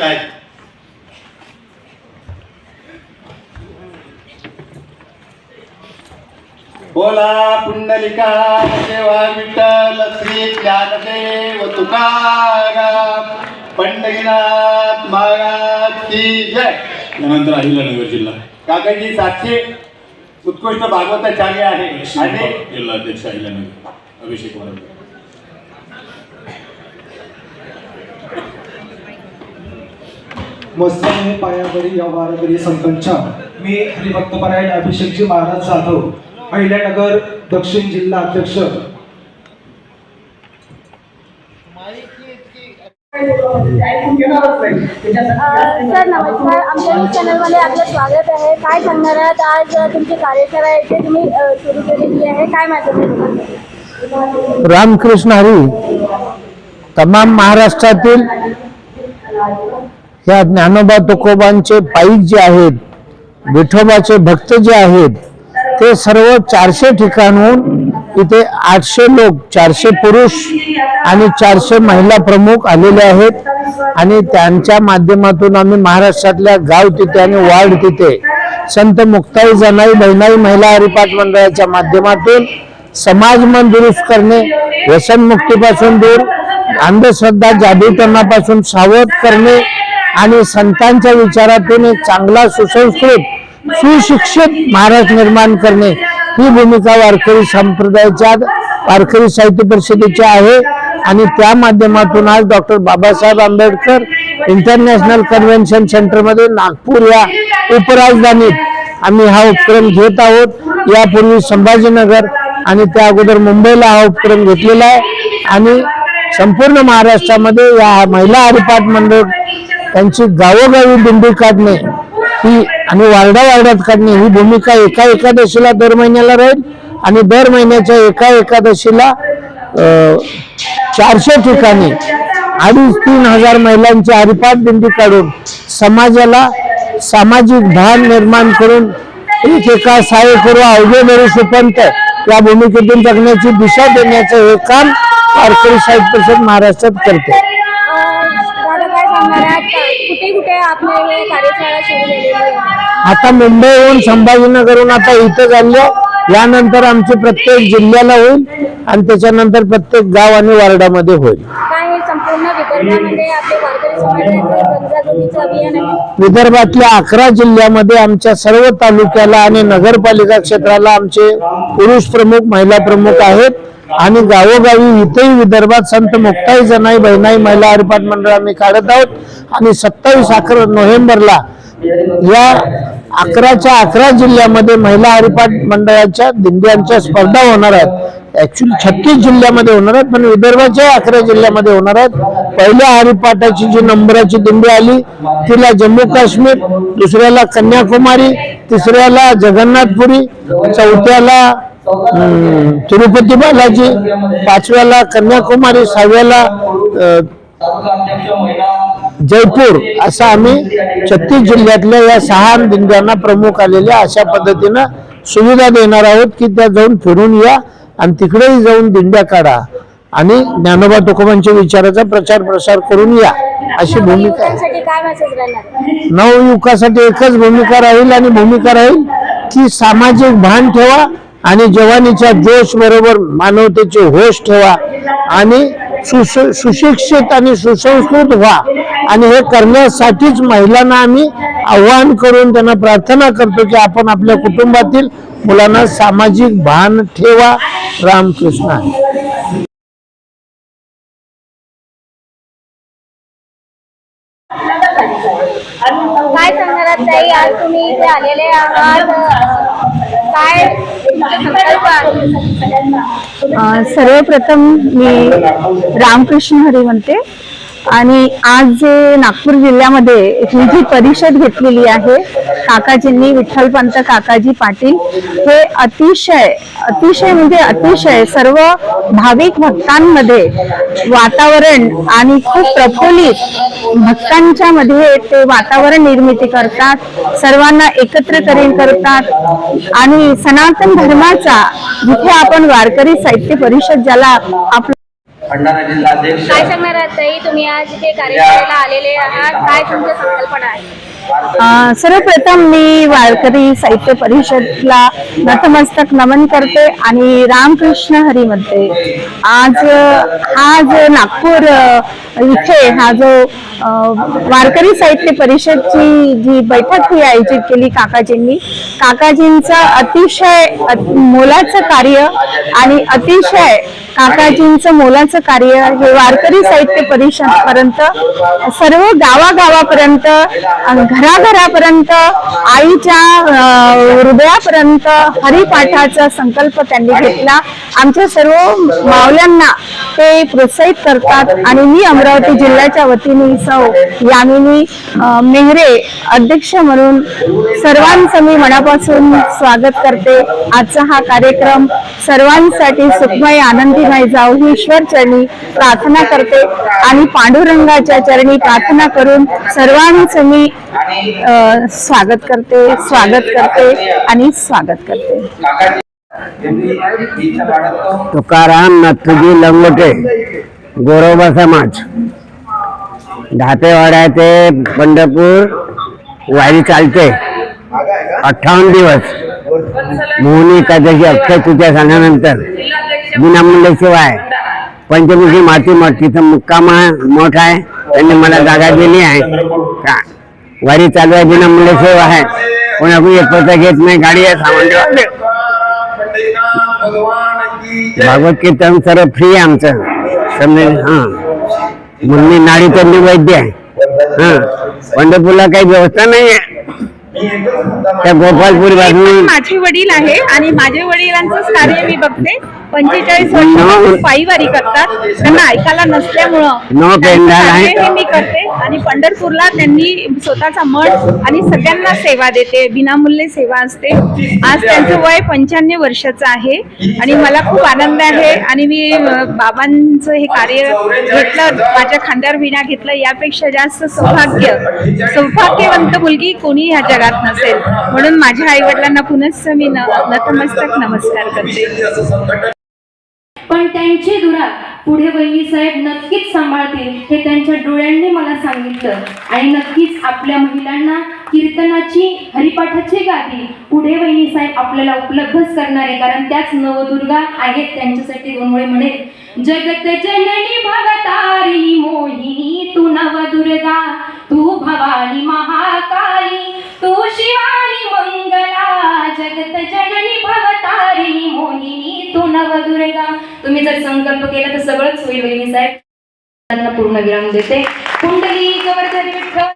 आहेत. बोला पुंडलिका देवा विठ्ठल श्री ज्ञानदेव तुकाराम पंढरीनाथ महाराज की जय. त्यानंतर अहिल्यानगर जिल्हा काकाजी 700 उत्कृष्ट भागवताचार्य आहे आणि जिल्हा अध्यक्ष अहिल्यानगर अभिषेक वरंडे. वस्त्रने पायावरी या वारकरी संतांच्या मी हरिभक्तपरायण अभिषेकजी महाराज जाधव अहिल्यानगर दक्षिण जिल्हा अध्यक्ष. सर नमस्कार, आमच्या न्यूज चॅनलमध्ये आपलं स्वागत आहे. काय सांगणार आहात? आज तुमची कार्यशाळा आहे ते तुम्ही सुरू केलेली आहे, काय माध्यम आहे? रामकृष्ण हरी तमाम महाराष्ट्रातील या ज्ञानोबा तुकोबांचे पाईक जे आहेत, विठोबाचे भक्त जे आहेत, ते सर्व 400 ठिकाणहून इथे 800 लोक, 400 पुरुष आणि 400 महिला प्रमुख आलेले आहेत आणि त्यांच्या माध्यमातून आम्ही महाराष्ट्रातल्या गाव तिथे आणि वार्ड तिथे संत मुक्ताई जनाई बहिणाई महिला हरिपाठ मंडळाच्या माध्यमातून समाज मन दुरुस्त करणे, व्यसनमुक्तीपासून दूर, अंधश्रद्धा जादूटोणापासून सावध करणे आणि संतांच्या विचारातून एक चांगला सुसंस्कृत सुशिक्षित महाराष्ट्र निर्माण करणे ही भूमिका वारकरी संप्रदायाच्या वारकरी साहित्य परिषदेची आहे. आणि त्या माध्यमातून आज doctor Babasaheb Ambedkar international convention सेंटरमध्ये नागपूर या उपराजधानीत आम्ही हा उपक्रम घेत आहोत. यापूर्वी संभाजीनगर आणि त्या अगोदर मुंबईला हा उपक्रम घेतलेला आहे आणि संपूर्ण महाराष्ट्रामध्ये या महिला हरिपाठ मंडळ त्यांची गावोगावी दिंडी काढणे ही आणि वार्डात काढणे ही भूमिका एका एकादशीला दर महिन्याला राहील आणि दर महिन्याच्या एका एकादशीला 400 ठिकाणी 2,500-3,000 हजार महिलांची हरिपाठ दिंडी काढून समाजाला सामाजिक भान निर्माण करून एका सहाय्य करू अवघे धरू सुपंत या भूमिकेतून जगण्याची दिशा देण्याचं हे काम वारकरी साहित्य परिषद महाराष्ट्रात करते. कुठे कुठे आपले हे कार्यशाळा सुरू झालेली आहे? आता मुंबईहून संभाजीनगरहून आता इथं झालं, यानंतर आमची प्रत्येक जिल्ह्याला होईल आणि त्याच्यानंतर प्रत्येक गाव आणि वार्डामध्ये होईल. काय हे संपूर्ण विदर्भामध्ये आपले वारकरी समाजाचे जनजागृतीचं अभियान आहे? विदर्भातल्या 11 जिल्ह्यामध्ये आमच्या सर्व तालुक्याला आणि नगरपालिका क्षेत्राला आमचे पुरुष प्रमुख महिला प्रमुख आहेत आणि गावोगावी इथेही विदर्भात संत मुक्ताई जनाई बहिणाई महिला हरिपाठ मंडळ आम्ही काढत आहोत आणि 27 नोव्हेंबरला या 11च्या 11 जिल्ह्यामध्ये महिला हरिपाठ मंडळाच्या दिंड्यांच्या स्पर्धा होणार आहेत. ऍक्च्युली 36 जिल्ह्यामध्ये होणार आहेत पण विदर्भाच्या 11 जिल्ह्यामध्ये होणार आहेत. पहिल्या हरिपाठाची जी नंबराची दिंडी आली तिला जम्मू काश्मीर, दुसऱ्याला कन्याकुमारी, तिसऱ्याला जगन्नाथपुरी, चौथ्याला तिरुपती बालाजी, 5व्याला कन्याकुमारी, 6व्याला जयपूर असं आम्ही 36 जिल्ह्यातल्या या 6 दिंड्यांना प्रमुख आलेल्या अशा पद्धतीनं सुविधा देणार आहोत की त्या जाऊन फिरून या आणि तिकडेही जाऊन दिंड्या काढा आणि ज्ञानोबा तुकोबांच्या विचाराचा प्रचार प्रसार करून या अशी भूमिका आहे. नवयुवकासाठी एकच भूमिका राहील आणि भूमिका राहील की सामाजिक भान ठेवा आणि जवानीच्या जोश बरोबर मानवतेचे होश ठेवा आणि सुशिक्षित आणि सुसंस्कृत व्हा. आणि हे करण्यासाठीच महिलांना आम्ही आव्हान करून त्यांना प्रार्थना करतो की आपण आपल्या कुटुंबातील मुलांना सामाजिक भान ठेवा. रामकृष्ण. काय सांगणार आहात ताई? आज तुम्ही इथे आलेले आहात, काय संकल्प आहे? सर्वप्रथम मी रामकृष्ण हरी म्हणते आणि आज जे नागपूर जिल्ह्यामध्ये ही जी परिषद घेतलेली आहे काकाजींनी, विठ्ठलपंत काकाजी पाटील, हे अतिशय म्हणजे अतिशय सर्व भाविक भक्तांमध्ये वातावरण आणि खूप प्रफुल्लित भक्तांच्या मध्ये ते वातावरण निर्मिती करतात, सर्वांना एकत्र करतात आणि सनातन धर्माचा जिथे आपण वारकरी साहित्य परिषद ज्याला आपलं भंडारा जिल्हाध्यक्ष काय सांगणार आहात ताई, तुम्ही आज इथे कार्यशाळेला आलेले आहात, काय तुमच्या संकल्पना आहे? सर्वप्रथम मी वारकरी साहित्य परिषदला नतमस्तक नमन करते आणि रामकृष्ण हरी म्हणते. आज हा जो नागपूर इथे हा जो वारकरी साहित्य परिषदची जी बैठक ही आयोजित केली काकाजींचं अतिशय मोलाचं कार्य आणि अतिशय काकाजींचं मोलाचं कार्य हे वारकरी साहित्य परिषद पर्यंत सर्व गावागावापर्यंत घराघरापर्यंत आईच्या हृदयापर्यंत हरिपाठाचा संकल्प त्यांनी घेतला. आमच्या सर्व मावल्यांना ते प्रोत्साहित करतात आणि मी अमरावती जिल्ह्याच्या वतीने सौ यामिनी मेहरे अध्यक्ष म्हणून सर्वांचं मी मनापासून स्वागत करते. आजचा हा कार्यक्रम सर्वांसाठी सुखमय आनंदीमय जाऊ ही ईश्वर चरणी प्रार्थना करते आणि पांडुरंगाच्या चरणी प्रार्थना करून सर्वांचं मी स्वागत करते आणि स्वागत करते. तुकाराम नथुजी लंगोटे, गोरोबा समाज, धापेवाडा ते पंढरपूर वारी चालते 58 दिवस. मोहनी एकादशी अक्षय तुझ्या सणानंतर विनामूल्य सेवा आहे. पंचमुखी माती मठ तिथं मुक्काम मोठ आहे, त्यांनी मला जागा दिली आहे. का वारी चालू आहे, विनामूल्य सेवा आहे, कोणाकडून 1 पैसा घेत नाही. गाडी आहे, सामान ठेवा. भागवत कीर्तन सर्व फ्री आहे आमचं. समजे मुन्नी नाडी तर वैद्य आहे. पंढरपूरला काही व्यवस्था नाही आहे. त्या गोपालपुरी बाजून माझे वडील आहे आणि माझ्या वडिलांचंच कार्य मी बघते. 45 वर्ष पायी वारी करतात, त्यांना ऐकायला नसल्यामुळं हे मी करते आणि पंढरपूरला त्यांनी स्वतःचा मठ आणि सगळ्यांना सेवा देते, विनामूल्य सेवा असते. आज त्यांचं वय 95 वर्षाचं आहे आणि मला खूप आनंद आहे आणि मी बाबांचं हे कार्य घेतलं, माझ्या खांद्यावर विणा घेतलं. यापेक्षा जास्त सौभाग्यवंत मुलगी कोणी ह्या जगात नसेल. म्हणून माझ्या आई वडिलांना पुनश्च मी नतमस्तक नमस्कार करते. पण त्यांची धुरा पुढे वहिनी साहेब नक्कीच सांभाळतील हे त्यांच्या डोळ्यांनी मला सांगितलं. आणि नक्कीच आपल्या महिलांना कीर्तनाची हरिपाठाची गादी पुढे वहिनी साहेब आपल्याला उपलब्धच करणार आहे, कारण त्याच नवदुर्गा आहेत. त्यांच्यासाठी 2 वेळे म्हणेल, जगत जननी भवतारिणी मोहिनी तू नवदुर्गा, तू भवानी महाकाली, तू शिवानी मंगला. जगत जननी भवतारिणी मोहिनी तू नवदुर्गा. तुम्ही जर संकल्प केला तर सगळंच होईल वहिनी साहेब. त्यांना पूर्ण विराम देते. कुंडली गोवर्धन विठ्ठल.